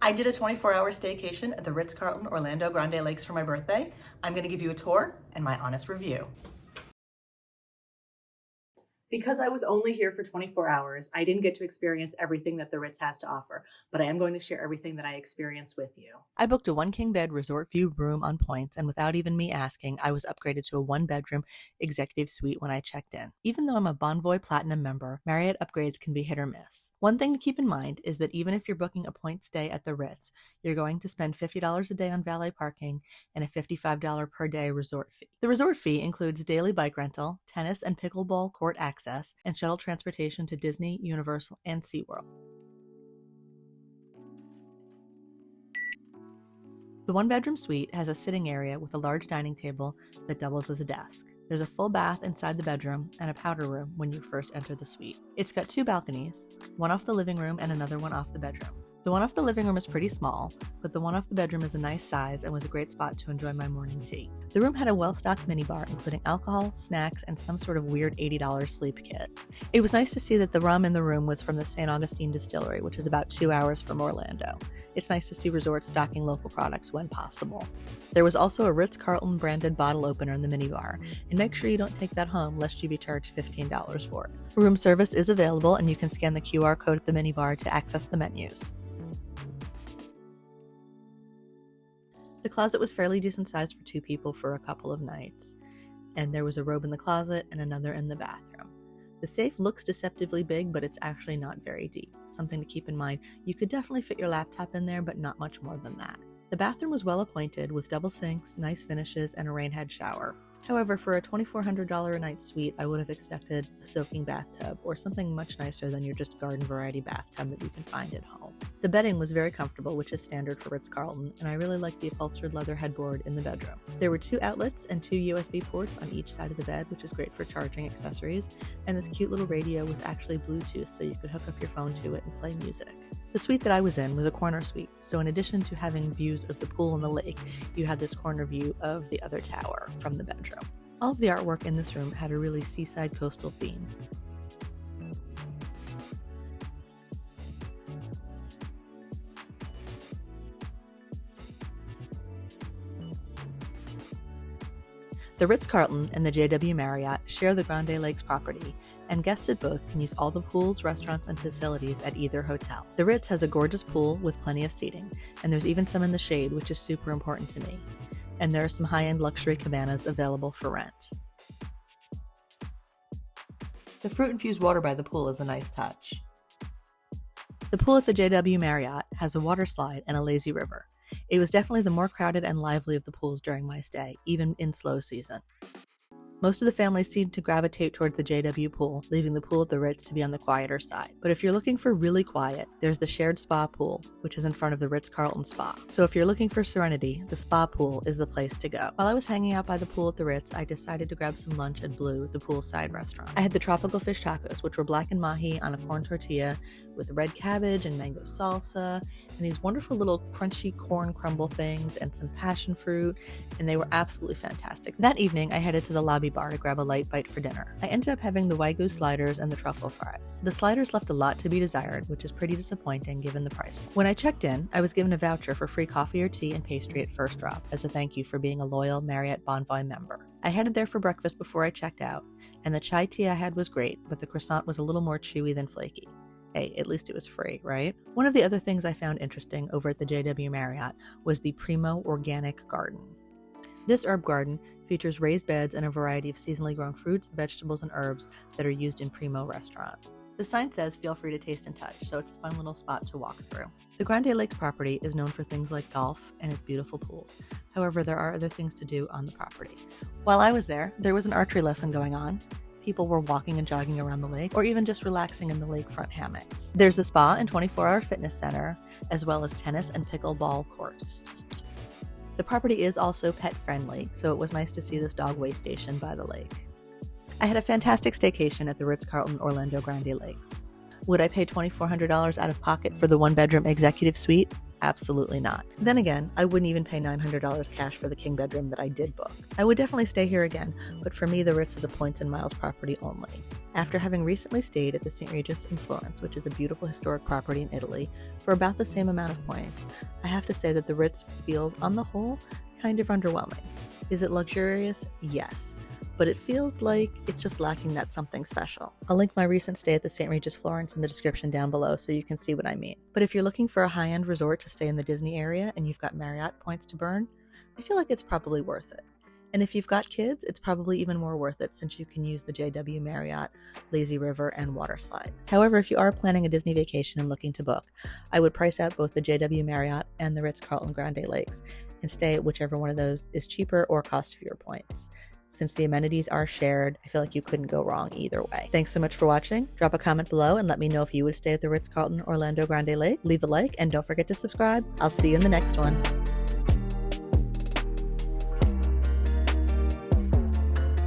I did a 24-hour staycation at the Ritz-Carlton Orlando Grande Lakes for my birthday. I'm going to give you a tour and my honest review. Because I was only here for 24 hours, I didn't get to experience everything that the Ritz has to offer, but I am going to share everything that I experienced with you. I booked a 1-king bed resort view room on points, and without even me asking, I was upgraded to a 1-bedroom executive suite when I checked in. Even though I'm a Bonvoy Platinum member, Marriott upgrades can be hit or miss. One thing to keep in mind is that even if you're booking a point stay at the Ritz, you're going to spend $50 a day on valet parking and a $55 per day resort fee. The resort fee includes daily bike rental, tennis and pickleball court access, and shuttle transportation to Disney, Universal, and SeaWorld. The 1-bedroom suite has a sitting area with a large dining table that doubles as a desk. There's a full bath inside the bedroom and a powder room when you first enter the suite. It's got 2 balconies, one off the living room and another one off the bedroom. The one off the living room is pretty small, but the one off the bedroom is a nice size and was a great spot to enjoy my morning tea. The room had a well-stocked minibar, including alcohol, snacks, and some sort of weird $80 sleep kit. It was nice to see that the rum in the room was from the St. Augustine Distillery, which is about 2 hours from Orlando. It's nice to see resorts stocking local products when possible. There was also a Ritz-Carlton branded bottle opener in the minibar, and make sure you don't take that home lest you be charged $15 for it. Room service is available, and you can scan the QR code at the minibar to access the menus. The closet was fairly decent sized for 2 people for a couple of nights, and there was a robe in the closet and another in the bathroom. The safe looks deceptively big, but it's actually not very deep. Something to keep in mind, you could definitely fit your laptop in there, but not much more than that. The bathroom was well appointed with double sinks, nice finishes, and a rainhead shower. However, for a $2,400 a night suite, I would have expected a soaking bathtub or something much nicer than your just garden variety bathtub that you can find at home. The bedding was very comfortable, which is standard for Ritz-Carlton, and I really liked the upholstered leather headboard in the bedroom. There were 2 outlets and 2 USB ports on each side of the bed, which is great for charging accessories, and this cute little radio was actually Bluetooth, so you could hook up your phone to it and play music. The suite that I was in was a corner suite, so in addition to having views of the pool and the lake, you had this corner view of the other tower from the bedroom. All of the artwork in this room had a really seaside coastal theme. The Ritz-Carlton and the JW Marriott share the Grande Lakes property, and guests at both can use all the pools, restaurants, and facilities at either hotel. The Ritz has a gorgeous pool with plenty of seating, and there's even some in the shade, which is super important to me. And there are some high-end luxury cabanas available for rent. The fruit-infused water by the pool is a nice touch. The pool at the JW Marriott has a water slide and a lazy river. It was definitely the more crowded and lively of the pools during my stay, even in slow season. Most of the families seemed to gravitate towards the JW pool, leaving the pool at the Ritz to be on the quieter side. But if you're looking for really quiet, there's the shared spa pool, which is in front of the Ritz-Carlton Spa. So if you're looking for serenity, the spa pool is the place to go. While I was hanging out by the pool at the Ritz, I decided to grab some lunch at Bleu, the poolside restaurant. I had the tropical fish tacos, which were blackened mahi on a corn tortilla with red cabbage and mango salsa, and these wonderful little crunchy corn crumble things and some passion fruit, and they were absolutely fantastic. That evening, I headed to the lobby bar to grab a light bite for dinner. I ended up having the Wagyu sliders and the truffle fries. The sliders left a lot to be desired, which is pretty disappointing given the price. When I checked in, I was given a voucher for free coffee or tea and pastry at first drop as a thank you for being a loyal Marriott Bonvoy member. I headed there for breakfast before I checked out, and the chai tea I had was great, but the croissant was a little more chewy than flaky. Hey, at least it was free, right? One of the other things I found interesting over at the JW Marriott was the Primo organic garden. This herb garden features raised beds and a variety of seasonally grown fruits, vegetables, and herbs that are used in Primo restaurant. The sign says feel free to taste and touch, so it's a fun little spot to walk through. The Grande Lakes property is known for things like golf and its beautiful pools. However, there are other things to do on the property. While I was there was an archery lesson going on. People were walking and jogging around the lake, or even just relaxing in the lakefront hammocks. There's a spa and 24-hour fitness center, as well as tennis and pickleball courts. The property is also pet-friendly, so it was nice to see this dog way station by the lake. I had a fantastic staycation at the Ritz-Carlton Orlando Grande Lakes. Would I pay $2,400 out of pocket for the 1-bedroom executive suite? Absolutely not. Then again, I wouldn't even pay $900 cash for the king bedroom that I did book. I would definitely stay here again, but for me, the Ritz is a points and miles property only. After having recently stayed at the St. Regis in Florence, which is a beautiful historic property in Italy, for about the same amount of points, I have to say that the Ritz feels, on the whole, kind of underwhelming. Is it luxurious? Yes. But it feels like it's just lacking that something special. I'll link my recent stay at the St. Regis Florence in the description down below so you can see what I mean. But if you're looking for a high-end resort to stay in the Disney area and you've got Marriott points to burn, I feel like it's probably worth it. And if you've got kids, it's probably even more worth it since you can use the JW Marriott, lazy river, and water slide. However, if you are planning a Disney vacation and looking to book, I would price out both the JW Marriott and the Ritz-Carlton Grande Lakes and stay at whichever one of those is cheaper or costs fewer points. Since the amenities are shared, I feel like you couldn't go wrong either way. Thanks so much for watching. Drop a comment below and let me know if you would stay at the Ritz-Carlton Orlando Grande Lake. Leave a like and don't forget to subscribe. I'll see you in the next one.